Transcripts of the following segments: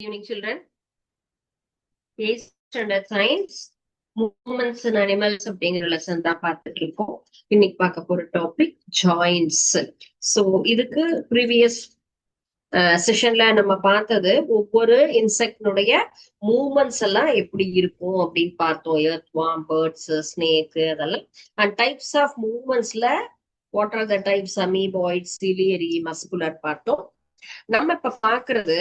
evening, children. 8th standard science, movements in animals அப்படிங்கிற lesson தான் பார்த்துட்டு இருக்கோம். இன்னைக்கு பார்க்க போற டாபிக் ஜாயின்ஸ். ஸோ இதுக்கு ப்ரீவியஸ் செஷன்ல நம்ம பார்த்தது ஒவ்வொரு இன்செக்டினுடைய மூவ்மெண்ட்ஸ் எல்லாம் எப்படி இருக்கும் அப்படின்னு பார்த்தோம். எர்த்வார்ம், பேர்ட்ஸ், ஸ்னேக் அதெல்லாம். அண்ட் டைப்ஸ் ஆஃப் மூவ்மெண்ட்ஸ்ல what are the types, amoeboid, ciliary, muscular பார்த்தோம். நம்ம இப்ப பாக்குறது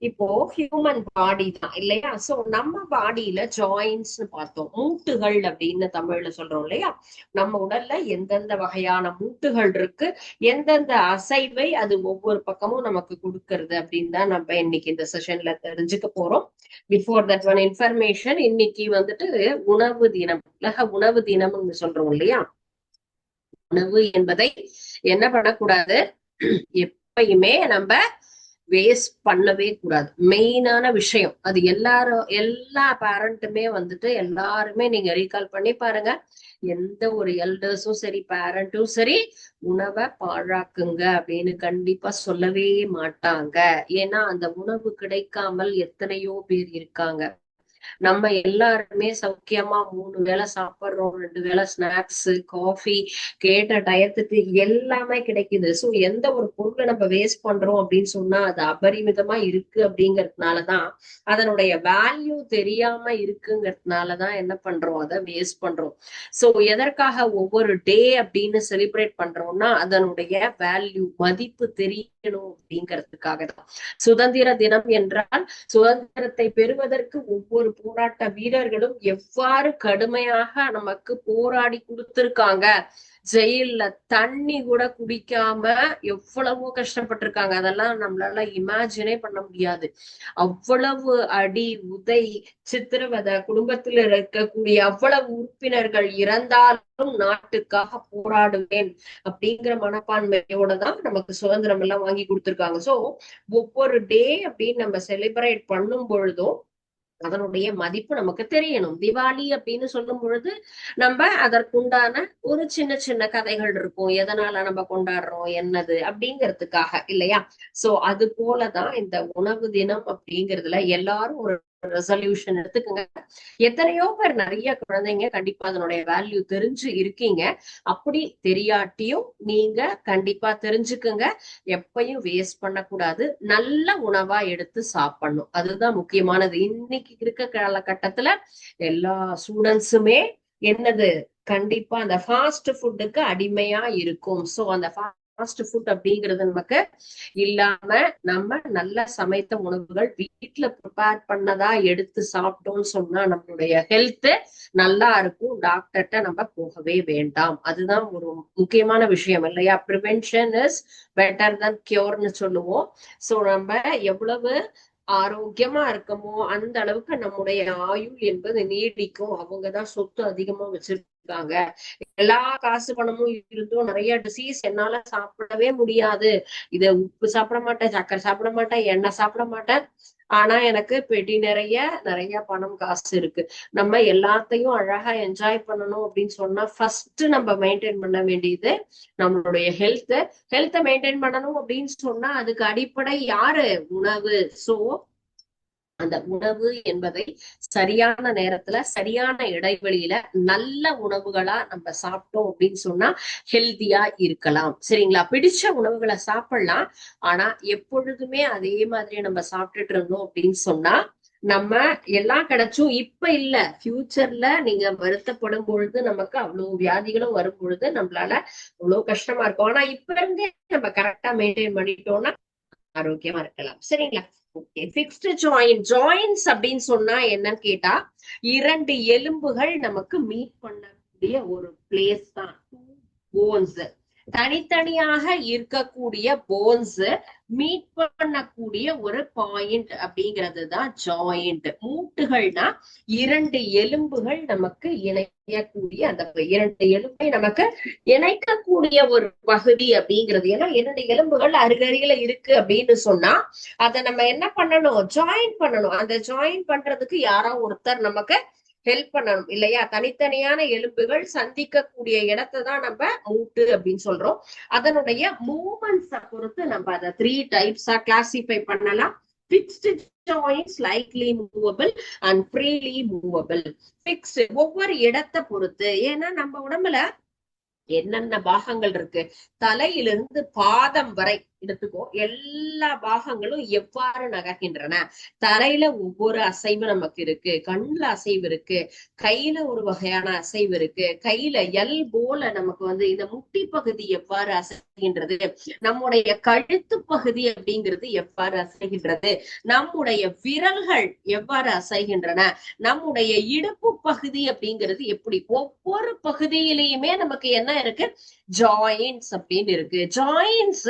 இப்போ ஹியூமன் பாடி தான் இல்லையா? சோ நம்ம பாடியில ஜாயின்ஸ் பார்த்தோம், மூட்டுகள் அப்படின்னு தமிழ்ல சொல்றோம் இல்லையா? நம்ம உடல்ல எந்தெந்த வகையான மூட்டுகள் இருக்கு, எந்தெந்த அசைவை அது ஒவ்வொரு பக்கமும் நமக்கு கொடுக்கறது அப்படின்னு தான் நம்ம இன்னைக்கு இந்த செஷன்ல தெரிஞ்சுக்க போறோம். பிஃபோர் தட் ஒன் இன்ஃபர்மேஷன், இன்னைக்கு வந்துட்டு உணவு தினம், உலக உணவு தினம்னு சொல்றோம் இல்லையா? உணவு என்பதை என்ன பண்ணக்கூடாது, எப்பயுமே நம்ம வேஸ்ட் பண்ணவே கூடாது. மெயினான விஷயம் அது. எல்லா பேரண்ட்டுமே வந்துட்டு எல்லாருமே நீங்க ரீகால் பண்ணி பாருங்க. எந்த ஒரு எல்டர்ஸும் சரி, பேரண்ட்டும் சரி, உணவை பாழாக்குங்க அப்படின்னு கண்டிப்பா சொல்லவே மாட்டாங்க. ஏன்னா அந்த உணவு கிடைக்காமல் எத்தனையோ பேர் இருக்காங்க. நம்ம எல்லாருமே சௌக்கியமா 3 வேளை சாப்பிடுறோம், 2 வேளை ஸ்நாக்ஸ், காஃபி, கேட்ட டயத்துக்கு எல்லாமே கிடைக்குது. சோ எந்த ஒரு பொருளை நம்ம வேஸ்ட் பண்றோம் அப்படின்னு சொன்னா அது அபரிமிதமா இருக்கு அப்படிங்கறதுனாலதான், அதனுடைய வேல்யூ தெரியாம இருக்குங்கிறதுனாலதான் என்ன பண்றோம், அதை வேஸ்ட் பண்றோம். சோ எதற்காக ஒவ்வொரு டே அப்படின்னு செலிப்ரேட் பண்றோம்னா அதனுடைய வேல்யூ, மதிப்பு தெரியணும் அப்படிங்கிறதுக்காக தான். சுதந்திர தினம் என்றால் சுதந்திரத்தை பெறுவதற்கு ஒவ்வொரு போராட்ட வீரர்களும் எவ்வாறு கடுமையாக நமக்கு போராடி கொடுத்திருக்காங்க. ஜெயில்ல தண்ணி கூட குடிக்காம எவ்வளவோ கஷ்டப்பட்டிருக்காங்க. அதெல்லாம் நம்மளால இமேஜினே பண்ண முடியாது. அவ்வளவு அடி, உதை, சித்திரவதை, குடும்பத்தில் இருக்கக்கூடிய அவ்வளவு உறுப்பினர்கள் இறந்தாலும் நாட்டுக்காக போராடுவேன் அப்படிங்கிற மனப்பான்மையோட தான் நமக்கு சுதந்திரம் எல்லாம் வாங்கி கொடுத்திருக்காங்க. சோ ஒவ்வொரு டே அப்படின்னு நம்ம செலிப்ரேட் பண்ணும் பொழுதும் அதனுடைய மதிப்பு நமக்கு தெரியணும். திவாலி அப்படின்னு சொல்லும் பொழுது நம்ம அதற்குண்டான ஒரு சின்ன சின்ன கதைகள் இருக்கும், எதனால நம்ம கொண்டாடுறோம் என்னது அப்படிங்கிறதுக்காக இல்லையா? சோ அது போலதான் இந்த உணவு தினம் அப்படிங்கிறதுல எல்லாரும் ஒரு ரெசல்யூஷன் எடுத்துக்கோங்க. எத்தனையோ பேர், நிறைய குழந்தைங்க கண்டிப்பா அதனுடைய வேல்யூ தெரிஞ்சு இருக்கீங்க. அப்படி தெரியாட்டியும் நீங்க கண்டிப்பா தெரிஞ்சுக்குங்க. எப்பயும் வேஸ்ட் பண்ணக்கூடாது, நல்ல உணவா எடுத்து சாப்பிடணும், அதுதான் முக்கியமானது. இன்னைக்கு இருக்க காலகட்டத்துல எல்லா ஸ்டூடெண்ட்ஸுமே என்னது, கண்டிப்பா அந்த ஃபாஸ்ட் ஃபுட்டுக்கு அடிமையா இருக்கும். சோ அந்த ஃபாஸ்ட் ஃபுட் அப்படிங்கிறது நமக்கு இல்லாம நம்ம நல்ல சமைத்த உணவுகள் வீட்டுல ப்ரிப்பேர் பண்ணதா எடுத்து சாப்பிட்டோம்னு சொன்னா நம்மளுடைய ஹெல்த் நல்லா இருக்கும். டாக்டர்கிட்ட நம்ம போகவே வேண்டாம். அதுதான் ஒரு முக்கியமான விஷயம் இல்லையா? ப்ரிவென்ஷன் இஸ் பெட்டர் தன் கியூர்னு சொல்லுவோம். சோ நம்ம எவ்வளவு ஆரோக்கியமா இருக்கமோ அந்த அளவுக்கு நம்முடைய ஆயுள் என்பது நீடிக்கும். அவங்கதான் சொத்து அதிகமா வச்சிருக்காங்க. எல்லா காசு பணமும் இருந்தும் நிறைய டிசீஸ் என்னால சாப்பிடவே முடியாது, இத உப்பு சாப்பிட மாட்டேன், சர்க்கரை சாப்பிட மாட்டேன், எண்ணெய் சாப்பிட மாட்டேன், ஆனா எனக்கு பெட்டி நிறைய நிறைய பணம் காசு இருக்கு. நம்ம எல்லாத்தையும் அழகா என்ஜாய் பண்ணணும் அப்படின்னு சொன்னா ஃபர்ஸ்ட் நம்ம மெயின்டைன் பண்ண வேண்டியது நம்மளுடைய ஹெல்த்தை மெயின்டைன் பண்ணணும் அப்படின்னு சொன்னா அதுக்கு அடிப்படை யாரு? உணவு. சோ அந்த உணவு என்பதை சரியான நேரத்துல, சரியான இடைவெளியில நல்ல உணவுகளா நம்ம சாப்பிட்டோம் அப்படின்னு சொன்னா ஹெல்தியா இருக்கலாம். சரிங்களா? பிடிச்ச உணவுகளை சாப்பிடலாம். ஆனா எப்பொழுதுமே அதே மாதிரி நம்ம சாப்பிட்டுட்டு இருந்தோம் அப்படின்னு சொன்னா நம்ம எல்லாம் கிடைச்சும் இப்ப இல்ல, ஃபியூச்சர்ல நீங்க வருத்தப்படும் பொழுது நமக்கு அவ்வளவு வியாதிகளும் வரும் பொழுது நம்மளால அவ்வளவு கஷ்டமா இருக்கும். ஆனா இப்ப இருந்தே நம்ம கரெக்டா மெயின்டைன் பண்ணிட்டோம்னா ஆரோக்கியமா இருக்கலாம். சரிங்களா? ஓகே. ஃபிக்ஸ்டு ஜாயின்ஸ் அப்படின்னு சொன்னா என்னன்னு கேட்டா, 2 எலும்புகள் நமக்கு மீட் பண்ணக்கூடிய ஒரு பிளேஸ் தான் போன்ஸ். தனித்தனியாக இருக்கக்கூடிய போன்ஸ் மீட் பண்ணக்கூடிய ஒரு பாயிண்ட் அப்படிங்கிறது தான் ஜாயிண்ட். மூட்டுகள்னா 2 எலும்புகள் நமக்கு இணையக்கூடிய, அந்த 2 எலும்பை நமக்கு இணைக்கக்கூடிய ஒரு பகுதி அப்படிங்கிறது. ஏன்னா 2 எலும்புகள் அருகருகில இருக்கு அப்படின்னு சொன்னா அதை நம்ம என்ன பண்ணணும், ஜாயின் பண்ணணும். அந்த ஜாயின் பண்றதுக்கு யாரோ ஒருத்தர் நமக்கு ஹெல்ப் பண்ணணும் இல்லையா? தனித்தனியான எலும்புகள் சந்திக்கக்கூடிய இடத்தை தான் நம்ம மூட்டு அப்படின்னு சொல்றோம். அதனுடைய மூமெண்ட்ஸை பொறுத்து நம்ம அதை 3 டைப்ஸா கிளாசிஃபை பண்ணலாம். fixed joints slightly movable and freely movable. fixed ஒவ்வொரு இடத்தை பொறுத்து, ஏன்னா நம்ம உடம்புல என்னென்ன பாகங்கள் இருக்கு, தலையிலிருந்து பாதம் வரை எடுத்துக்கோ, எல்லா பாகங்களும் எவ்வாறு நகர்கின்றன. தலையில ஒவ்வொரு அசைவு நமக்கு இருக்கு, கண்ணுல அசைவு இருக்கு, கையில ஒரு வகையான அசைவு இருக்கு, கையில எல் போல நமக்கு இந்த முட்டி பகுதி எவ்வாறு அசைகின்றது, நம்முடைய கழுத்து பகுதி அப்படிங்கிறது எவ்வாறு அசைகின்றது, நம்முடைய விரல்கள் எவ்வாறு அசைகின்றன, நம்முடைய இடுப்பு பகுதி அப்படிங்கிறது எப்படி, ஒவ்வொரு பகுதியிலையுமே நமக்கு என்ன இருக்கு, ஜாயின்ஸ் அப்படின்னு இருக்கு. ஜாயின்ஸ்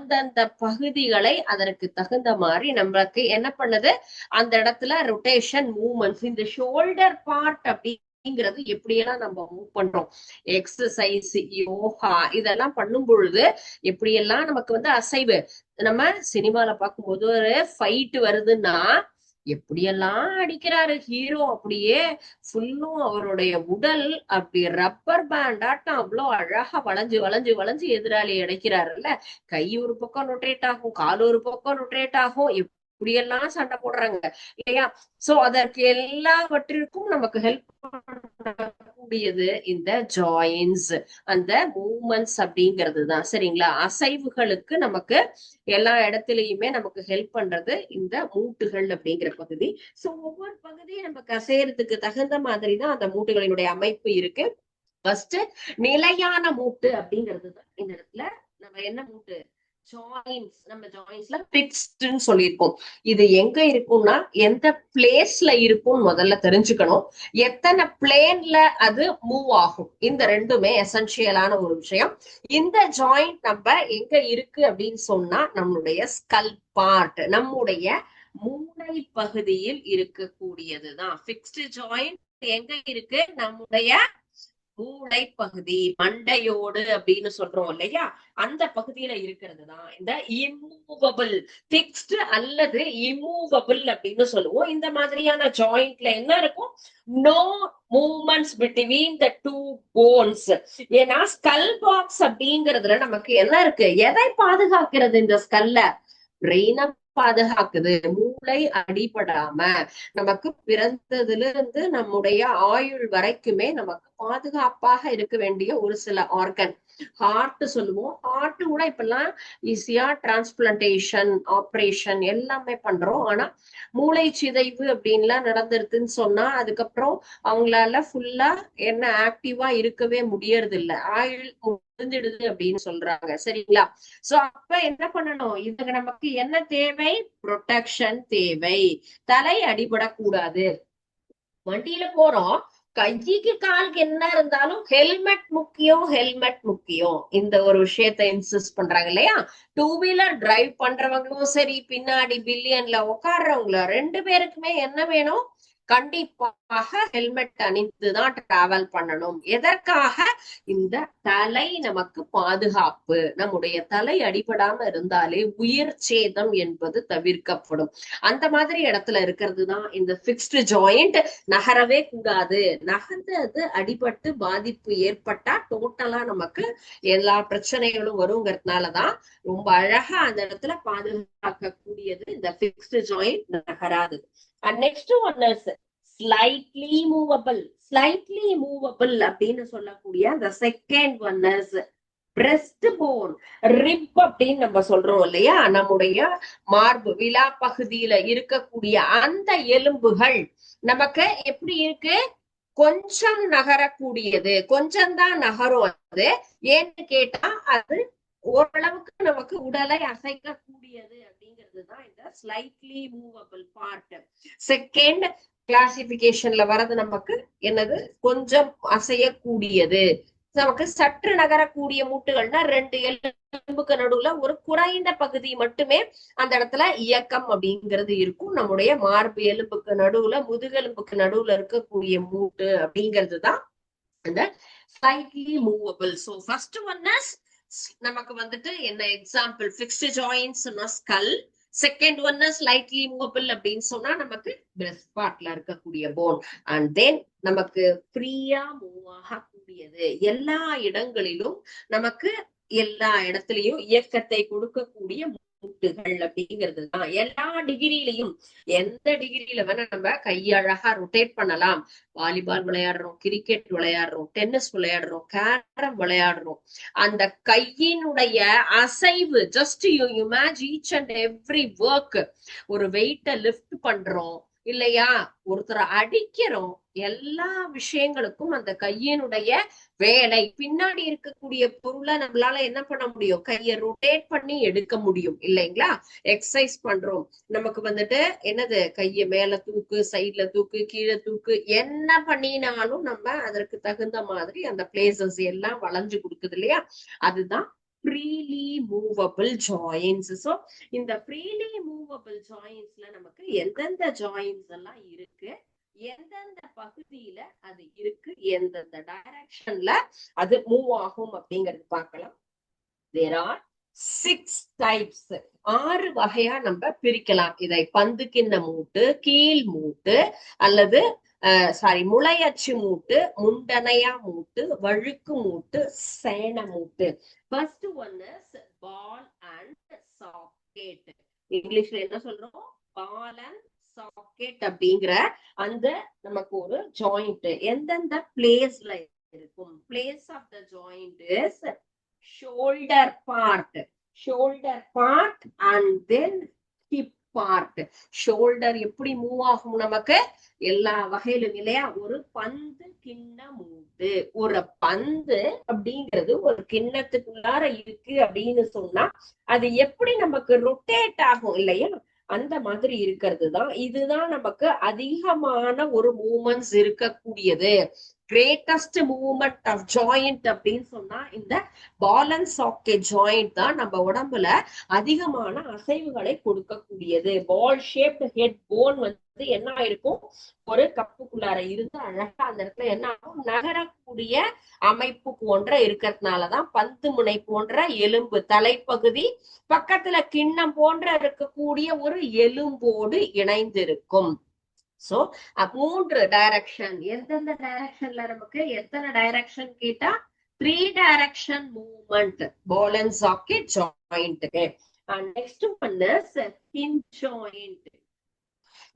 அந்தந்த பகுதிகளை அதற்கு தகுந்த மாதிரி நம்மளுக்கு என்ன பண்ணுது, அந்த இடத்துல ரொட்டேஷன் மூவ்மெண்ட்ஸ். இந்த ஷோல்டர் பார்ட் அப்படிங்கிறது எப்படியெல்லாம் நம்ம மூவ் பண்றோம், எக்ஸசைஸ் யோகா இதெல்லாம் பண்ணும் பொழுது எப்படியெல்லாம் நமக்கு அசைவு. நம்ம சினிமால பார்க்கும்போது ஒரு ஃபைட் வருதுன்னா எப்படியெல்லாம் அடிக்கிறாரு ஹீரோ, அப்படியே ஃபுல்லும் அவருடைய உடல் அப்படி ரப்பர் பேண்டாட்டம் அவ்வளோ அழகா வளைஞ்சு வளைஞ்சு வளைஞ்சு எதிராளி அடைக்கிறாருல்ல. கை ஒரு பக்கம் ரொட்டேட் ஆகும், கால் ஒரு பக்கம் ரொட்டேட் ஆகும், இப்படியெல்லாம் சண்டை போடுறாங்க இல்லையா. சோ அதற்கு எல்லாவற்றிற்கும் நமக்கு ஹெல்ப் பண்ணக்கூடியது இந்த ஜாயின்ஸ், அந்த மூவ்மெண்ட்ஸ் அப்படிங்கிறது தான். சரிங்களா, அசைவுகளுக்கு நமக்கு எல்லா இடத்துலயுமே நமக்கு ஹெல்ப் பண்றது இந்த மூட்டுகள் அப்படிங்கிற பகுதி. சோ ஒவ்வொரு பகுதியும் நமக்கு அசையறதுக்கு தகுந்த மாதிரி தான் அந்த மூட்டுகளினுடைய அமைப்பு இருக்கு. ஃபர்ஸ்ட் நிலையான மூட்டு அப்படிங்கிறது தான். இந்த இடத்துல நம்ம என்ன மூட்டு, ஜாயின்ஸ், நம்ம ஜாயின்ஸ்ல பிக்ஸ்ட்னு சொல்லியிருக்கோம். இது எங்க இருக்கும்னா எந்த பிளேஸ்ல இருக்கும்னு முதல்ல தெரிஞ்சுக்கணும், எத்தனை பிளேன்ல அது மூவ் ஆகும், இந்த ரெண்டுமே எசென்சியலான ஒரு விஷயம். இந்த ஜாயிண்ட் நம்ம எங்க இருக்கு அப்படின்னு சொன்னா நம்மளுடைய ஸ்கல் பார்ட், நம்முடைய மூளை பகுதியில் இருக்கக்கூடியதுதான் பிக்ஸ்டு ஜாயிண்ட். எங்க இருக்கு, நம்முடைய மூளை பகுதி, மண்டையோடு அப்படின்னு சொல்றோம் இல்லையா, அந்த பகுதியில இருக்கிறது தான் இந்த இம்மூவபிள் பிக்ஸ்டு அல்லது இம்மூவபிள் அப்படின்னு சொல்லுவோம். இந்த மாதிரியான ஜாயிண்ட்ல என்ன இருக்கும், no movements between the two bones. ஏன்னா ஸ்கல் பாக்ஸ் அப்படிங்கிறதுல நமக்கு என்ன இருக்கு, எதை பாதுகாக்கிறது, இந்த ஸ்கல்ல பிரெயினை பாதுகாக்குது, மூளை அடிபடாம நமக்கு பிறந்ததுல இருந்து நம்முடைய ஆயுள் வரைக்குமே நமக்கு பாதுகாப்பாக இருக்க வேண்டிய ஒரு சில ஆர்கன். ஹார்ட் சொல்லுவோம், ஹார்ட் கூட இப்பெல்லாம் ஈஸியா டிரான்ஸ்பிளான்டேஷன் ஆப்ரேஷன் எல்லாமே பண்றோம். ஆனா மூளை சிதைவு அப்படின்லாம் நடந்துருதுன்னு சொன்னா அதுக்கப்புறம் அவங்களால ஃபுல்லா என்ன ஆக்டிவா இருக்கவே முடியறது இல்ல, ஆயுள் முடிஞ்சிடுது அப்படின்னு சொல்றாங்க. சரிங்களா, சோ அப்ப என்ன பண்ணணும், இதுக்கு நமக்கு என்ன தேவை, ப்ரொடெக்ஷன் தேவை, தலை அடிபடக்கூடாது. வண்டியில போறோம், கைக்கு காலுக்கு என்ன இருந்தாலும் ஹெல்மெட் முக்கியம், ஹெல்மெட் முக்கியம், இந்த ஒரு விஷயத்த இன்சிஸ்ட் பண்றாங்க இல்லையா. டூ வீலர் டிரைவ் பண்றவங்களும் சரி, பின்னாடி பில்லியன்ல உட்கார்றவங்கள ரெண்டு பேருக்குமே என்ன வேணும், கண்டிப்பாக ஹெல்மெட் அணிந்துதான் டிராவல் பண்ணணும். எதற்காக, இந்த தலை நமக்கு பாதுகாப்பு, நம்முடைய தலை அடிபடாம இருந்தாலே உயிர் சேதம் என்பது தவிர்க்கப்படும். அந்த மாதிரி இடத்துல இருக்கிறது தான் இந்த பிக்ஸ்டு ஜாயிண்ட். நகரவே கூடாது, நகர்ந்து அது அடிபட்டு பாதிப்பு ஏற்பட்டா டோட்டலா நமக்கு எல்லா பிரச்சனைகளும் வருங்கிறதுனாலதான் ரொம்ப அழகா அந்த இடத்துல பாதுகாக்கக்கூடியது இந்த பிக்ஸ்டு ஜாயிண்ட், நகராது. And next one is slightly movable. Slightly movable அப்படின்னு சொல்லக்கூடிய the second one is breast bone, rib அப்படின்னு நம்ம சொல்றோம் இல்லையா, நம்முடைய மார்பு விலா பகுதியில இருக்கக்கூடிய அந்த எலும்புகள் நமக்கு எப்படி இருக்கு, கொஞ்சம் நகரக்கூடியது, கொஞ்சம் தான் நகரும். அது ஏன்னு கேட்டா அது ஓரளவுக்கு நமக்கு உடலை அசைக்கக்கூடியது அப்படிங்கிறது தான் இந்த ஸ்லைட்லி மூவபிள் பார்ட். செகண்ட் கிளாசிபிகேஷன்ல வர்றது நமக்கு என்னது, கொஞ்சம் அசையக்கூடியது. நமக்கு சற்று நகரக்கூடிய மூட்டுகள்னா ரெண்டு எலும்புக்கு நடுவுல ஒரு குறைந்த பகுதி மட்டுமே அந்த இடத்துல இயக்கம் அப்படிங்கிறது இருக்கும். நம்முடைய மார்பு எலும்புக்கு நடுவுல, முதுகெலும்புக்கு நடுவுல இருக்கக்கூடிய மூட்டு அப்படிங்கிறது தான் அந்த slightly movable. So first one is நமக்கு என்ன example, fixed joints skull. Second one slightly movable அப்படின்னு சொன்னா நமக்கு பிரெஸ்ட் பார்ட்ல இருக்கக்கூடிய போன். அண்ட் தென் நமக்கு ஃப்ரீயா மூவ் ஆகக்கூடியது, எல்லா இடங்களிலும் நமக்கு எல்லா இடத்துலயும் இயக்கத்தை கொடுக்கக்கூடிய மூட்டுகள் அப்படிங்கிறது தான். எல்லா டிகிரிலையும் எந்த டிகிரியில வேணா நம்ம கையழகா ரொட்டேட் பண்ணலாம். வாலிபால் விளையாடுறோம், கிரிக்கெட் விளையாடுறோம், டென்னிஸ் விளையாடுறோம், கேரம் விளையாடுறோம். அந்த கையினுடைய அசைவு, just you imagine each and every work. ஒரு வெயிட்ட லிஃப்ட் பண்றோம் இல்லையா, ஒருத்தரை அடிக்கிறோம், எல்லா விஷயங்களுக்கும் அந்த கையினுடைய வேலை. பின்னாடி இருக்கக்கூடிய பொருளை நம்மளால என்ன பண்ண முடியும், கையை ரொட்டேட் பண்ணி எடுக்க முடியும் இல்லைங்களா. எக்ஸசைஸ் பண்றோம், நமக்கு வந்துட்டு என்னது, கையை மேல தூக்கு, சைட்ல தூக்கு, கீழே தூக்கு, என்ன பண்ணினாலும் நம்ம அதற்கு தகுந்த மாதிரி அந்த பிளேசஸ் எல்லாம் வளைஞ்சு கொடுக்குது இல்லையா. அதுதான் ஃப்ரீலி மூவபிள் ஜாயின்ஸ். ஸோ இந்த ஃப்ரீலி மூவபிள் ஜாயின்ஸ்ல நமக்கு எந்தெந்த ஜாயின்ஸ் எல்லாம் இருக்கு, எந்தெந்த பகுதியில அது இருக்கு, எந்தெந்த டைரக்ஷன்ல அது மூவ் ஆகும் அப்படிங்கிறது பார்க்கலாம். There are 6 types. 6 வகையா நம்ம பிரிக்கலாம் இதை. பந்து கிண்ண மூட்டு, கீழ் மூட்டு, அல்லது முளையச்சு மூட்டு, முண்டனையா மூட்டு, வழுக்கு மூட்டு, சேன மூட்டு. First one is ball and socket. இங்கிலீஷ்ல என்ன சொல்றோம், பால் அண்ட் சாக்கெட் அப்படிங்கிற அந்த நமக்கு ஒரு ஜாயிண்ட் எந்தெந்த பிளேஸ்ல இருக்கும். Place of the joint is shoulder part, shoulder part and then hip part. Shoulder எப்படி மூவ் ஆகும் நமக்கு எல்லா வகையிலும் இல்லையா. ஒரு பந்து கிண்ண மூட்டு, ஒரு பந்து அப்படிங்கிறது ஒரு கிண்ணத்துக்குள்ளார இருக்கு அப்படின்னு சொன்னா அது எப்படி நமக்கு ரொட்டேட் ஆகும் இல்லையா, அந்த மாதிரி இருக்கிறது தான். இதுதான் நமக்கு அதிகமான ஒரு மூவ்மெண்ட்ஸ் இருக்கக்கூடியது. கிரேட்டஸ்ட் மூவ்மெண்ட் ஆஃப் ஜாயிண்ட் அப்படின்னு சொன்னா இந்த பால் அண்ட் சாக்கெட் ஜாயிண்ட் தான் நம்ம உடம்புல அதிகமான அசைவுகளை கொடுக்கக்கூடியது. பால் ஷேப்ட் ஹெட் போன் வந்து என்ன ஆயிருக்கும், ஒரு கப்புக்குள்ளார இருந்து அழகா அந்த இடத்துல என்ன ஆகும், நகரக்கூடிய அமைப்பு போன்ற இருக்கிறதுனாலதான் பந்து முனை போன்ற எலும்பு தலைப்பகுதி பக்கத்துல கிண்ணம் போன்ற இருக்கக்கூடிய ஒரு எலும்போடு இணைந்திருக்கும். So 3 direction. எந்தெந்த டைரக்ஷன்ல நமக்கு எத்தனை டைரக்ஷன் கேட்டா 3 direction movement ball and socket ஜாயிண்ட்க்கு. Next one is hinge joint.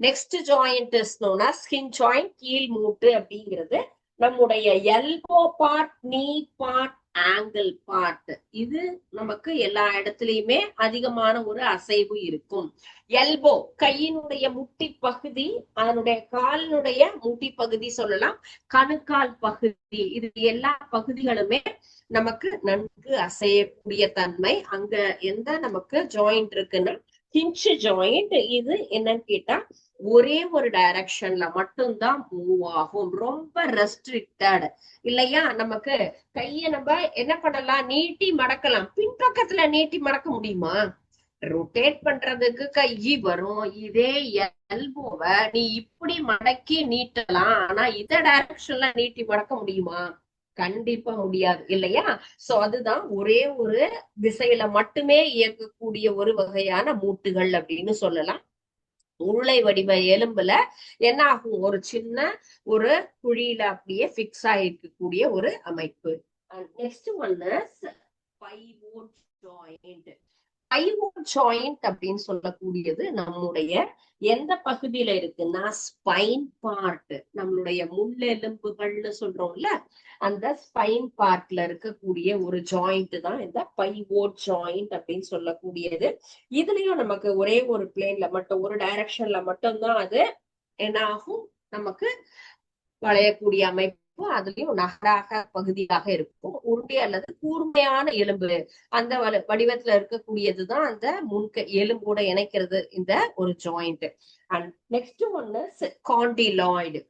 Next joint is known as hinge joint. கீழ் மூட்டு அப்படிங்கிறது நம்முடைய elbow part, knee part, ankle part. இது நமக்கு எல்லா இடத்துலயுமே அதிகமான ஒரு அசைவு இருக்கும். எல்போ கையினுடைய முட்டி பகுதி, அதனுடைய காலினுடைய முட்டி பகுதி சொல்லலாம், கணுக்கால் பகுதி, இது எல்லா பகுதிகளுமே நமக்கு நன்கு அசையக்கூடிய தன்மை. அங்க எந்த நமக்கு ஜாயிண்ட் இருக்குன்னா ஹிஞ்ச் ஜாயிண்ட். இது என்னன்னு கேட்டா ஒரே ஒரு டைரக்ஷன்ல மட்டும்தான் மூவ் ஆகும், ரொம்ப ரெஸ்ட்ரிக்டட் இல்லையா. நமக்கு கைய நம்ம என்ன பண்ணலாம், நீட்டி மடக்கலாம். பின்பக்கத்துல நீட்டி மடக்க முடியுமா, ரொட்டேட் பண்றதுக்கு கை வரும். இதே எல்போவை நீ இப்படி மடக்கி நீட்டலாம், ஆனா இந்த டைரக்ஷன்ல நீட்டி மடக்க முடியுமா, கண்டிப்பா முடியாது இல்லையா. சோ அதுதான் ஒரே ஒரு திசையில மட்டுமே இயக்கக்கூடிய ஒரு வகையான மூட்டுகள் அப்படின்னு சொல்லலாம். உருளை வடிவ எலும்புல என்ன ஆகும், ஒரு சின்ன ஒரு குழியில அப்படியே பிக்ஸ் ஆயிருக்கக்கூடிய ஒரு அமைப்பு. Next one is pivot joint. Pivot joint அப்படின்னு சொல்லக்கூடியது நம்முடைய எந்த பகுதியில இருக்குன்னா ஸ்பைன் பார்ட், நம்மளுடைய முள்ளெலும்புகள்னு சொல்றோம்ல, அந்த ஸ்பைன் பார்ட்ல இருக்கக்கூடிய ஒரு ஜாயிண்ட் தான் இந்த பைவோட் ஜாயிண்ட் அப்படின்னு சொல்லக்கூடியது. இதுலயும் நமக்கு ஒரே ஒரு பிளேன்ல மட்டும், ஒரு டைரக்ஷன்ல மட்டும்தான் அது என்ன ஆகும், நமக்கு வளையக்கூடிய அமைப்பு. அதுலயும் நகராக பகுதியாக இருக்கும். உருண்டை அல்லது கூர்மையான எலும்பு அந்த வடிவத்துல இருக்கக்கூடியதுதான் அந்த எலும்போட இணைக்கிறது இந்த ஒரு joint. And next one is condyloid.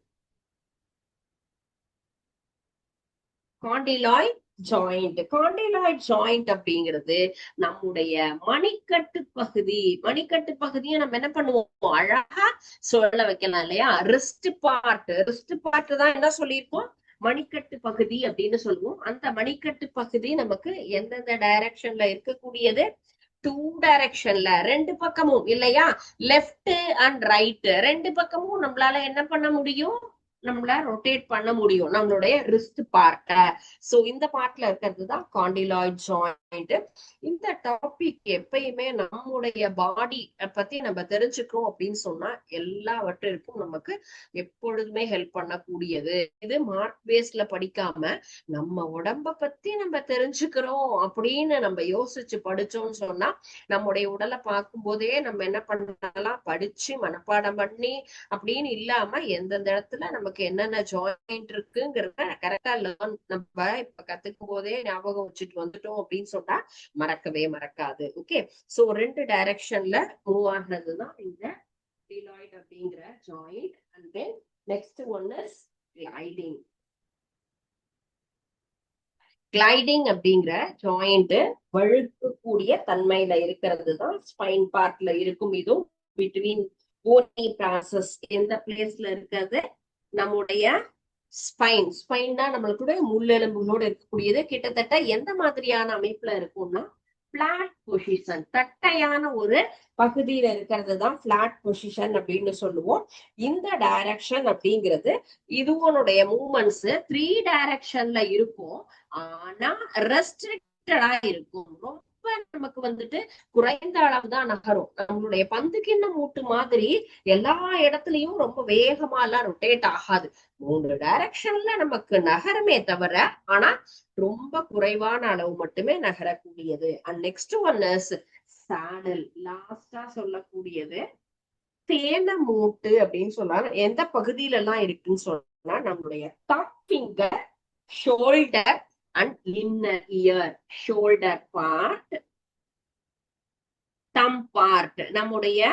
Condyloid joint. Condyloid joint அப்படிங்கிறது நம்முடைய மணிக்கட்டு பகுதி. மணிக்கட்டு பகுதியை நம்ம என்ன பண்ணுவோம், அழகா சொல்ல வைக்கலாம் இல்லையா. ரிஸ்ட் பார்ட், ரிஸ்ட் பார்ட் தான் என்ன சொல்லியிருக்கோம், மணிக்கட்டு பகுதி அப்படின்னு சொல்லுவோம். அந்த மணிக்கட்டு பகுதி நமக்கு எந்தெந்த டைரக்ஷன்ல இருக்கக்கூடியது, 2 டைரக்ஷன்ல, 2 பக்கமும் இல்லையா, லெஃப்ட் அண்ட் ரைட் 2 பக்கமும் நம்மளால என்ன பண்ண முடியும், நம்மள ரொட்டேட் பண்ண முடியும் நம்மளுடைய ரிஸ்ட் பார்ட்ட. சோ இந்த பார்ட்ல இருக்கிறது தான் காண்டிலாய்ட் ஜாயிண்ட். இந்த டாபிக் எப்பயுமே நம்முடைய பாடி பத்தி நம்ம தெரிஞ்சுக்கிறோம் அப்படின்னு சொன்னா எல்லாவற்றிற்கும் நமக்கு எப்பொழுதுமே ஹெல்ப் பண்ணக்கூடியது. இது மார்க் பேஸ்ல படிக்காம நம்ம உடம்ப பத்தி நம்ம தெரிஞ்சுக்கிறோம் அப்படின்னு நம்ம யோசிச்சு படிச்சோம்னு சொன்னா நம்முடைய உடலை பார்க்கும் போதே நம்ம என்ன பண்ணலாம், படிச்சு மனப்பாடம் பண்ணி அப்படின்னு இல்லாம எந்தெந்த இடத்துல நமக்கு என்னென்ன ஜாயிண்ட் இருக்குங்கிறத கரெக்டா லேர்ன் நம்ம இப்ப கத்துக்கும் போதே ஞாபகம் வச்சுட்டு வந்துட்டோம் அப்படின்னு சொன்னா மறக்கவே மறக்காது. ஓகே, சோ 2 டைரக்ஷன்ல மூவ் ஆனதுதான் இந்த டிலாய்ட் அப்படிங்கிற joint. And then next one is gliding. Gliding அப்படிங்கிற ஜாயிண்ட் வழுக்கக்கூடிய தன்மையில இருக்கிறது தான் ஸ்பைன் பார்ட்ல இருக்கும். இதுவும் பிட்வீன் போனி ப்ராசஸ் எந்த பிளேஸ்ல இருக்கிறது, நம்முடைய ஸ்பைன். ஸ்பைன் தான் நம்மளுக்கு முள்ளெலும்புகளோட இருக்கக்கூடியது. கிட்டத்தட்ட எந்த மாதிரியான அமைப்புல இருக்கும்னா பிளாட் பொசிஷன், தட்டையான ஒரு பகுதியில இருக்கிறது தான் பிளாட் பொசிஷன் அப்படின்னு சொல்லுவோம். இந்த டைரக்ஷன் அப்படிங்கிறது இதுவனுடைய மூவ்மெண்ட்ஸ் 3 டைரக்ஷன்ல இருக்கும். ஆனா ரெஸ்ட்ரிக்டடா இருக்கும். ரொம்ப நமக்கு குறைந்த அளவு தான் நகரும். நம்மளுடைய பந்து கிண்ண மூட்டு மாதிரி எல்லா இடத்துலயும் ரொம்ப வேகமா எல்லாம் ரொட்டேட் ஆகாது. 3 டைரக்ஷன்ல நமக்கு நகரமே தவிர ஆனா ரொம்ப குறைவான அளவு மட்டுமே நகரக்கூடியது. And next one is saddle. லாஸ்டா சொல்லக்கூடியது சேன மூட்டு அப்படின்னு சொன்னாங்க. எந்த பகுதியில எல்லாம் இருக்குன்னு சொன்னா நம்மளுடைய top finger, shoulder and inner year. Shoulder part, them part நம்முடைய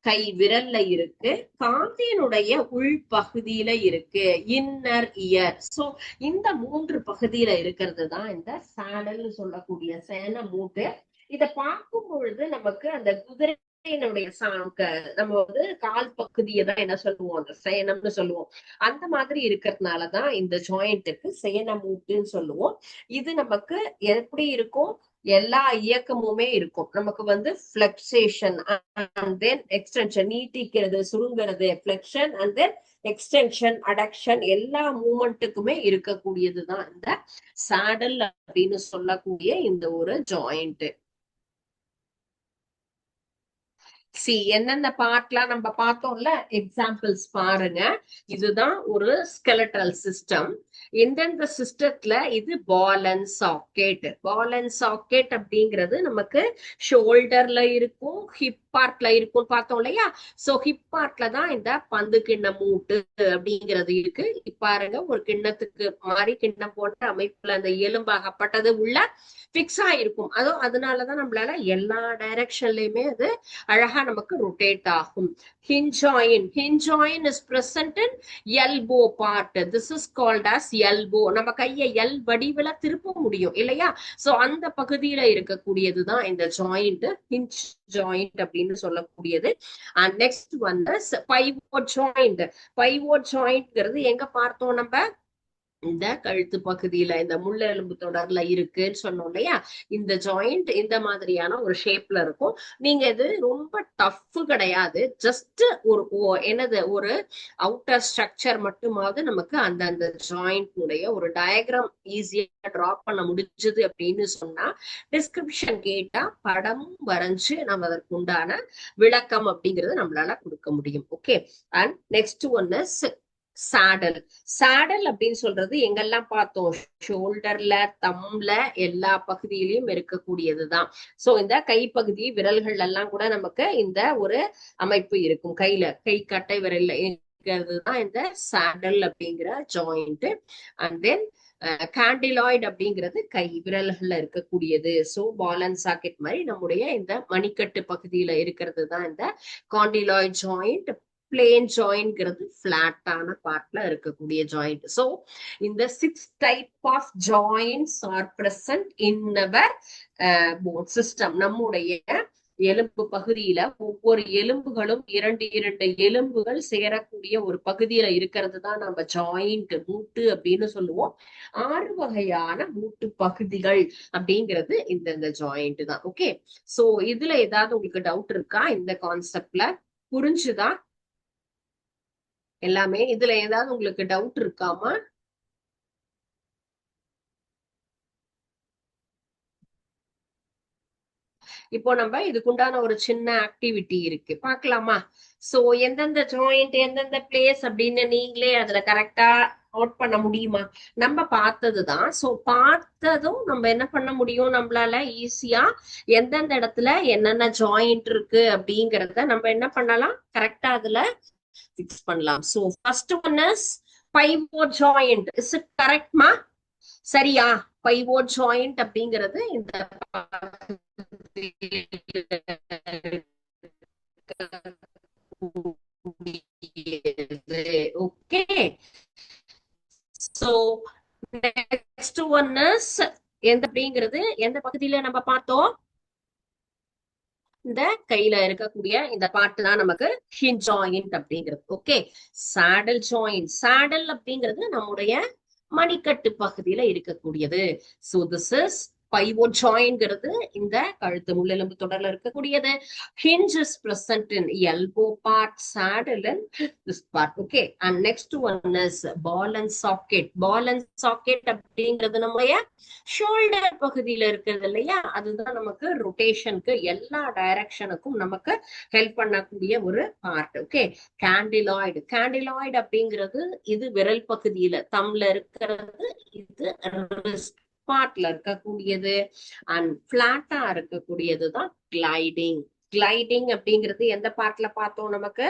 கை விரல்ல இருக்கு, காந்தினுடைய உள் பகுதியில இருக்கு, இன்னர் இயர். சோ இந்த 3 பகுதியில இருக்கிறது தான் இந்த சாடல் சொல்லக்கூடிய சேன மூட்டு. இத பார்க்கும் பொழுது நமக்கு அந்த குதிரையினுடைய நம்ம கால் பகுதியை தான் என்ன சொல்லுவோம், அந்த சேனம்னு சொல்லுவோம். அந்த மாதிரி இருக்கிறதுனாலதான் இந்த ஜாயிண்ட்டுக்கு சேன மூட்டுன்னு சொல்லுவோம். இது நமக்கு எப்படி இருக்கும், எல்லா இயக்கமுமே இருக்கும். நமக்கு பிளெக்சேஷன் அண்ட் தென் எக்ஸ்டென்ஷன், நீட்டிக்கிறது, சுருங்கிறது, flexion and then extension, adduction, எல்லா மூமெண்ட்டுக்குமே இருக்கக்கூடியதுதான் இந்த சாடல் அப்படின்னு சொல்லக்கூடிய இந்த ஒரு ஜாயிண்ட். என்னென்ன பார்ட்லாம் நம்ம பார்த்தோம்ல, எக்ஸாம்பிள்ஸ் பாருங்க. இதுதான் ஒரு ஸ்கெலட்டல் சிஸ்டம். எந்தெந்த சிஸ்டத்துல இது ball and socket. Ball and socket அப்படிங்கிறது நமக்கு ஷோல்டர்ல இருக்கும், ஹிப் பார்ட்ல இருக்கும் பார்த்தோம் இல்லையா. சோ ஹிப் பார்ட்ல தான் இந்த பந்து கிண்ண மூட்டு அப்படிங்கிறது இருக்கு. பாருங்க, ஒரு கிண்ணத்துக்கு மாதிரி கிண்ணம் போன்ற அமைப்புல அந்த எலும்பாகப்பட்டது உள்ள பிக்ஸ் ஆயிருக்கும். அதனாலதான் நம்மளால எல்லா டைரக்ஷன்லயுமே அது அழகா நமக்கு ரொட்டேட் ஆகும். Hinge joint. Hinge joint is present in elbow part. This is called as elbow. நம்ம கையை எல் வடிவில திருப்ப முடியும் இல்லையா. சோ அந்த பகுதியில இருக்கக்கூடியதுதான் இந்த ஜாயிண்ட், ஹிஞ்ச் ஜாயிண்ட் அப்படின்னு சொல்லக்கூடியது. And next pivot joint. Pivot ஜாயிண்ட்ங்கிறது எங்க பார்த்தோம் நம்ம, இந்த கழுத்து பகுதியில இந்த முள்ளெலும்பு தொடர்ல இருக்குன்னு சொன்னோம் இல்லையா. இந்த ஜாயிண்ட் இந்த மாதிரியான ஒரு ஷேப்ல இருக்கும். நீங்க இது ரொம்ப டஃப் கிடையாது, ஜஸ்ட் ஒரு அவுட்டர் ஸ்ட்ரக்சர் மட்டுமாவது நமக்கு அந்த ஜாயிண்ட் ஒரு டயக்ராம் ஈஸியா டிரா பண்ண முடிஞ்சது அப்படின்னு சொன்னா டிஸ்கிரிப்ஷன் கேட்டா படமும் வரைஞ்சு நம்ம அதற்கு உண்டான விளக்கம் அப்படிங்கறத நம்மளால கொடுக்க முடியும். Okay, and next one is saddle. Saddle அப்படின்னு சொல்றது எங்கெல்லாம் பார்த்தோம், ஷோல்டர்ல, தம்ல, எல்லா பகுதியிலையும் இருக்கக்கூடியதுதான். சோ இந்த கைப்பகுதி விரல்கள் எல்லாம் கூட நமக்கு இந்த ஒரு அமைப்பு இருக்கும். கை கட்டை விரல்ல இருக்கிறதுதான் இந்த சாடல் அப்படிங்கிற ஜாயிண்ட். அண்ட் தென் காண்டிலாய்டு அப்படிங்கிறது கை விரல்கள்ல இருக்கக்கூடியது. சோ பால் அண்ட் சாக்கெட் மாதிரி நம்முடைய இந்த மணிக்கட்டு பகுதியில இருக்கிறது தான் இந்த காண்டிலாய்டு ஜாயிண்ட். பிளேன் ஜாயின்ட்ங்கிறது பிளாட்டான பார்ட்ல இருக்கக்கூடிய ஜாயிண்ட். சோ இந்த 6 type of joints are present in our bone system. நம்முடைய எலும்பு பகுதியில ஒவ்வொரு எலும்புகளும் 2 எலும்புகள் சேரக்கூடிய ஒரு பகுதியில இருக்கிறது தான் நம்ம ஜாயிண்ட், மூட்டு அப்படின்னு சொல்லுவோம். 6 வகையான மூட்டு பகுதிகள் அப்படிங்கிறது இந்த ஜாயிண்ட் தான். ஓகே, சோ இதுல ஏதாவது உங்களுக்கு டவுட் இருக்கா, இந்த கான்செப்ட்ல புரிஞ்சுதா? எல்லாமே. இதுல ஏதாவது உங்களுக்கு டவுட் இருக்காமா? இப்போ நம்ம இதுக்குண்டான ஒரு சின்ன ஆக்டிவிட்டி இருக்கு, பார்க்கலாமா? சோ எந்தெந்த ஜாயிண்ட் எந்தெந்த பிளேஸ் அப்படின்னு நீங்களே அதுல கரெக்டா நோட் பண்ண முடியுமா? நம்ம பார்த்ததுதான். சோ பார்த்ததும் நம்ம என்ன பண்ண முடியும், நம்மளால ஈஸியா எந்தெந்த இடத்துல என்னென்ன ஜாயிண்ட் இருக்கு அப்படிங்கறத நம்ம என்ன பண்ணலாம், கரெக்டா அதுல ஃபிக்ஸ் பண்ணலாம். So first one is pivot joint. Is it கரெக்ட்மா? சரியா? பைவோட் ஜாயிண்ட் அப்படிங்கிறது இந்த okay. So next one is எந்த அப்படிங்கிறது எந்த பகுதியில நம்ம பார்த்தோம், இந்த கையில இருக்கக்கூடிய இந்த பாட்டு தான் நமக்கு ஹிஞ்ச் ஜாயிண்ட் அப்படிங்கிறது. ஓகே. சாடல் ஜாயிண்ட், சாடல் அப்படிங்கிறது நம்முடைய மணிக்கட்டு பகுதியில இருக்கக்கூடியது. சோ திஸ் இஸ் பைவோட் ஜாயின்ங்கிறது இந்த கழுத்து முள்ளெலும்பு தொடர்ல இருக்கக்கூடியது. hinge is present in elbow part, saddle and this part. Okay. And next one is ball and socket. Ball and socket அப்படிங்கிறது நம்முடைய ஷோல்டர் பகுதியில இருக்கிறது இல்லையா, அதுதான் நமக்கு ரொட்டேஷனுக்கு எல்லா டைரக்ஷனுக்கும் நமக்கு ஹெல்ப் பண்ணக்கூடிய ஒரு பார்ட். ஓகே. கேண்டிலாய்டு, கேண்டிலாய்டு அப்படிங்கிறது இது விரல் பகுதியில தம்ல இருக்கிறது, இது பார்ட்ல இருக்கக்கூடியது. அண்ட் பிளாட்டா இருக்கக்கூடியதுதான் கிளைடிங். கிளைடிங் அப்படிங்கிறது எந்த பார்ட்ல பார்த்தோம், நமக்கு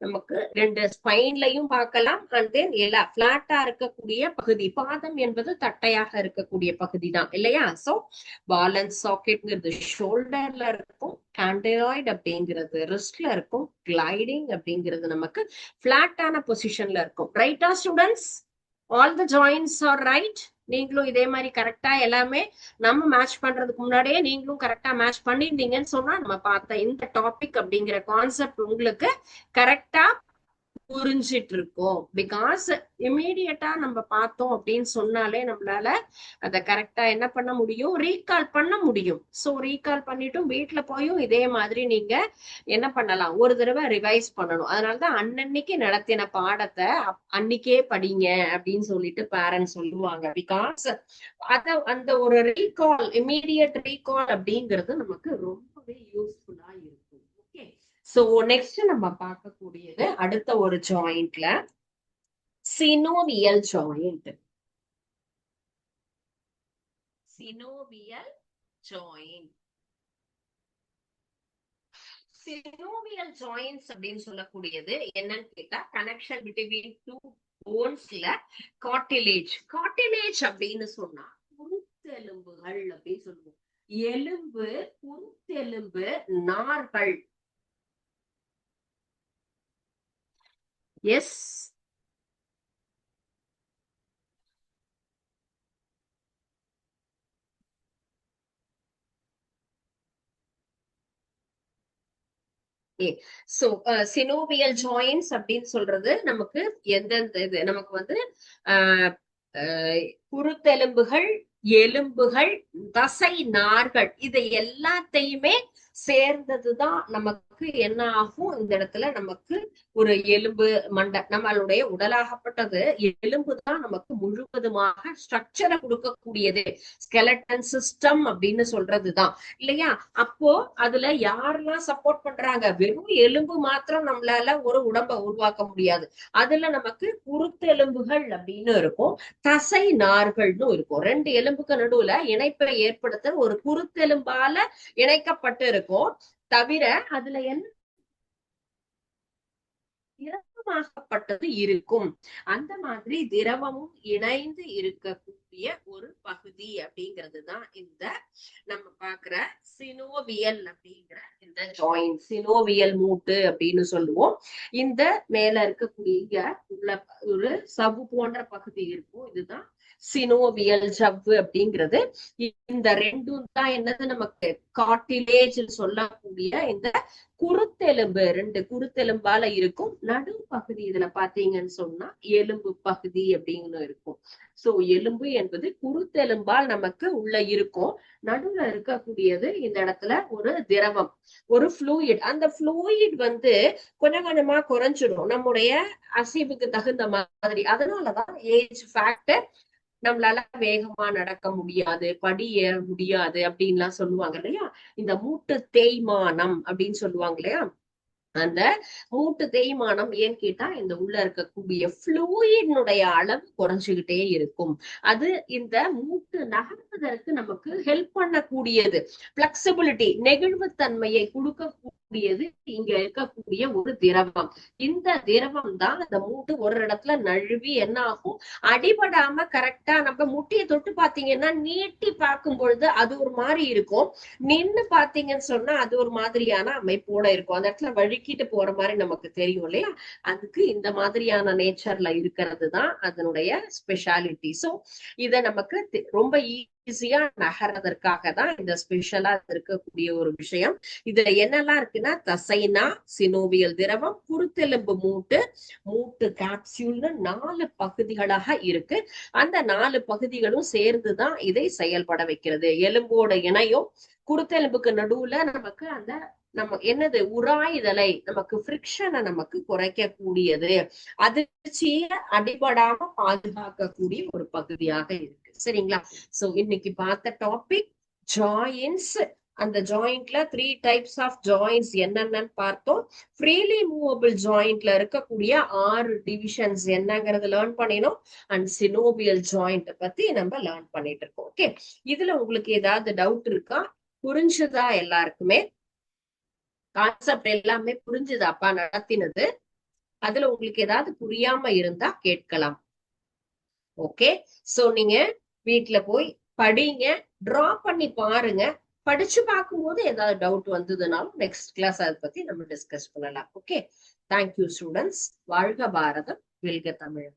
நமக்கு ரெண்டு ஸ்பைன்லயும் பார்க்கலாம். அண்ட் தென் எல்லா பிளாட்டா இருக்கக்கூடிய பகுதி, பாதம் என்பது தட்டையாக இருக்கக்கூடிய பகுதி தான் இல்லையா? சோ பால் அண்ட் சாக்கெட்ங்கிறது ஷோல்டர்ல இருக்கும், கேண்டிலாய்டு அப்படிங்கிறது ரிஸ்ட்ல இருக்கும், கிளைடிங் அப்படிங்கிறது நமக்கு பிளாட்டான பொசிஷன்ல இருக்கும். ரைட்டா students? All the joints are right? நீங்களும் இதே மாதிரி கரெக்டா எல்லாமே நம்ம மேட்ச் பண்றதுக்கு முன்னாடியே நீங்களும் கரெக்டா மேட்ச் பண்ணிருந்தீங்கன்னு சொன்னா நம்ம பார்த்த இந்த டாபிக் அப்படிங்கிற கான்செப்ட் உங்களுக்கு கரெக்டா புரிஞ்சிட்டு இருக்கோம். பிகாஸ் இமீடியட்டா நம்ம பார்த்தோம் அப்படின்னு சொன்னாலே நம்மளால அதை கரெக்டா என்ன பண்ண முடியும், ரீகால் பண்ண முடியும். சோ ரீகால் பண்ணிட்டும் வீட்டுல போயும் இதே மாதிரி நீங்க என்ன பண்ணலாம், ஒரு தடவை ரிவைஸ் பண்ணணும். அதனாலதான் அன்னன்னைக்கு நடத்தின பாடத்தை அன்னைக்கே படிங்க அப்படின்னு சொல்லிட்டு பேரண்ட்ஸ் சொல்லுவாங்க. பிகாஸ் அத அந்த ஒரு ரீகால், இமீடியட் ரீகால் அப்படிங்கிறது நமக்கு ரொம்பவே யூஸ்ஃபுல்லா இருக்கும். ஓகே. சோ நெக்ஸ்ட் நம்ம பார்க்கக்கூடியது அடுத்த ஒரு ஜாயிண்ட்ல synovial joint. Synovial joint, synovial joints அப்படின்னு சொல்லக்கூடியது என்னன்னு கேட்டா கனெக்ஷன் பிட்வீன் டூ போன்ஸ்ல கார்டிலேஜ். கார்டிலேஜ் அப்படின்னு சொன்னா குருத்தெலும்புகள் அப்படின்னு சொல்லுவோம். எலும்பு, குருத்தெலும்பு, நார்கள். எஸ். சோ சினோவியல் ஜாயின்ஸ் அப்படின்னு சொல்றது நமக்கு எந்தெந்த இது நமக்கு வந்து குருத்தெலும்புகள், எலும்புகள், தசை நார்கள், இதை எல்லாத்தையுமே சேர்ந்ததுதான் நமக்கு என்ன ஆகும், இந்த இடத்துல நமக்கு ஒரு எலும்பு மண்டை, நம்மளுடைய உடலாகப்பட்டது எலும்பு தான் நமக்கு முழுவதுமாக ஸ்ட்ரக்சரை கொடுக்கக்கூடியது. ஸ்கெலட்டன் சிஸ்டம் அப்படின்னு சொல்றதுதான் இல்லையா? அப்போ அதுல யாரெல்லாம் சப்போர்ட் பண்றாங்க, வெறும் எலும்பு மாத்திரம் நம்மளால ஒரு உடம்ப உருவாக்க முடியாது. அதுல நமக்கு குருத்தெலும்புகள் அப்படின்னு இருக்கும், தசை நார்கள்னு இருக்கும். ரெண்டு எலும்புக்கு நடுவுல இணைப்பை ஏற்படுத்த ஒரு குருத்தெலும்பால இணைக்கப்பட்டு இருக்கும். தவிர அதுல என்ன திரவமாகப்பட்டது இருக்கும். அந்த மாதிரி திரவமும் இணைந்து இருக்கக்கூடிய ஒரு பகுதி அப்படிங்கிறது தான் இந்த நம்ம பாக்குற சினோவியல் அப்படிங்கிற இந்த ஜாயிண்ட். சினோவியல் மூட்டு அப்படின்னு சொல்லுவோம். இந்த மேல இருக்கக்கூடிய உள்ள ஒரு சவ்வு போன்ற பகுதி இருக்கும், இதுதான் சினோவியல் ஜவ்வு அப்படிங்கிறது. இந்த ரெண்டும் தான் என்னது நமக்கு கார்டிலேஜ் சொல்லக்கூடிய இந்த குருத்தெலும்பு, ரெண்டு குருத்தெலும்பால இருக்கும். நடு பகுதி இதுல பாத்தீங்கன்னு சொன்னா எலும்பு பகுதி அப்படின்னு இருக்கும். சோ எலும்பு என்பது குருத்தெலும்பால் நமக்கு உள்ள இருக்கும். நடுவுல இருக்கக்கூடியது இந்த இடத்துல ஒரு திரவம், ஒரு ஃப்ளூயிட். அந்த ஃப்ளூயிட் கொஞ்சம் கொஞ்சமா குறைஞ்சிடும் நம்முடைய அசைவுக்கு தகுந்த மாதிரி. அதனாலதான் ஏஜ் ஃபேக்டர் நம்மளால வேகமா நடக்க முடியாது, படி ஏற முடியாது அப்படின்லாம் சொல்லுவாங்க இல்லையா. இந்த மூட்டு தேய்மானம் அப்படின்னு சொல்லுவாங்க இல்லையா. அந்த மூட்டு தேய்மானம் ஏன்னு கேட்டா இந்த உள்ள இருக்கக்கூடிய ஃப்ளூயினுடைய அளவு குறைஞ்சுகிட்டே இருக்கும். அது இந்த மூட்டு நகர்வதற்கு நமக்கு ஹெல்ப் பண்ணக்கூடியது. பிளெக்சிபிலிட்டி, நெகிழ்வுத்தன்மையை கொடுக்கக்கூடியது இங்க இருக்கக்கூடிய ஒரு திரவம். இந்த திரவம் தான் அந்த மூட்டு ஒரு இடத்துல நழுவி என்ன ஆகும், அடிபடாம கரெக்டா நம்ம முட்டியை தொட்டு பாத்தீங்கன்னா நீட்டி பார்க்கும் பொழுது அது ஒரு மாதிரி இருக்கும், நின்னு பாத்தீங்கன்னு சொன்னா அது ஒரு மாதிரியான அமைப்போட இருக்கும். அந்த இடத்துல வழுக்கிட்டு போற மாதிரி நமக்கு தெரியும் இல்லையா. அதுக்கு இந்த மாதிரியான நேச்சர்ல இருக்கிறது தான் அதனுடைய ஸ்பெஷாலிட்டி. சோ இத நமக்கு ரொம்ப ஈஸியா நகர்றதற்காக தான் இந்த ஸ்பெஷலா இருக்கக்கூடிய ஒரு விஷயம். இதுல என்னெல்லாம் இருக்குன்னா தசைனா, சினோவியல் திரவம், குருத்தெலும்பு மூட்டு, மூட்டு கேப்சியூல்னு 4 பகுதிகளாக இருக்கு. அந்த 4 பகுதிகளும் சேர்ந்துதான் இதை செயல்பட வைக்கிறது. எலும்போட இணையும் குருத்தெலும்புக்கு நடுவுல நமக்கு அந்த நம்ம என்னது உராய்தலை, நமக்கு ஃப்ரிக்ஷனை நமக்கு குறைக்கக்கூடியது, அதிர்ச்சிய அடிபடாம பாதுகாக்கக்கூடிய ஒரு பகுதியாக இருக்கு. சரிங்களா. சோ இன்னைக்கு பார்த்த டாபிக் ஜாயின்ஸ். அந்த ஜாயிண்ட்ல 3 டைப்ஸ் ஆஃப் ஜாயின்ஸ் என்னென்னு பார்த்தோம். ஃப்ரீலி மூவபிள் ஜாயிண்ட்ல இருக்கக்கூடிய 6 டிவிஷன்ஸ் என்னங்கிறது லேர்ன் பண்ணினோம். அண்ட் சினோவியல் ஜாயிண்ட் பத்தி நம்ம லேர்ன் பண்ணிட்டு இருக்கோம். ஓகே, இதுல உங்களுக்கு ஏதாவது டவுட் இருக்கா? புரிஞ்சுதா? எல்லாருக்குமே கான்செப்ட் எல்லாமே புரிஞ்சுதாப்பா நடத்தினது? அதுல உங்களுக்கு ஏதாவது புரியாம இருந்தா கேட்கலாம். ஓகே, சோ நீங்க வீட்டுல போய் படிங்க, டிரா பண்ணி பாருங்க. படிச்சு பார்க்கும்போது ஏதாவது டவுட் வந்ததுனாலும் நெக்ஸ்ட் கிளாஸ் அதை பத்தி நம்ம டிஸ்கஸ் பண்ணலாம். Okay, thank you students. வாழ்க பாரதம், வெல்க தமிழ்.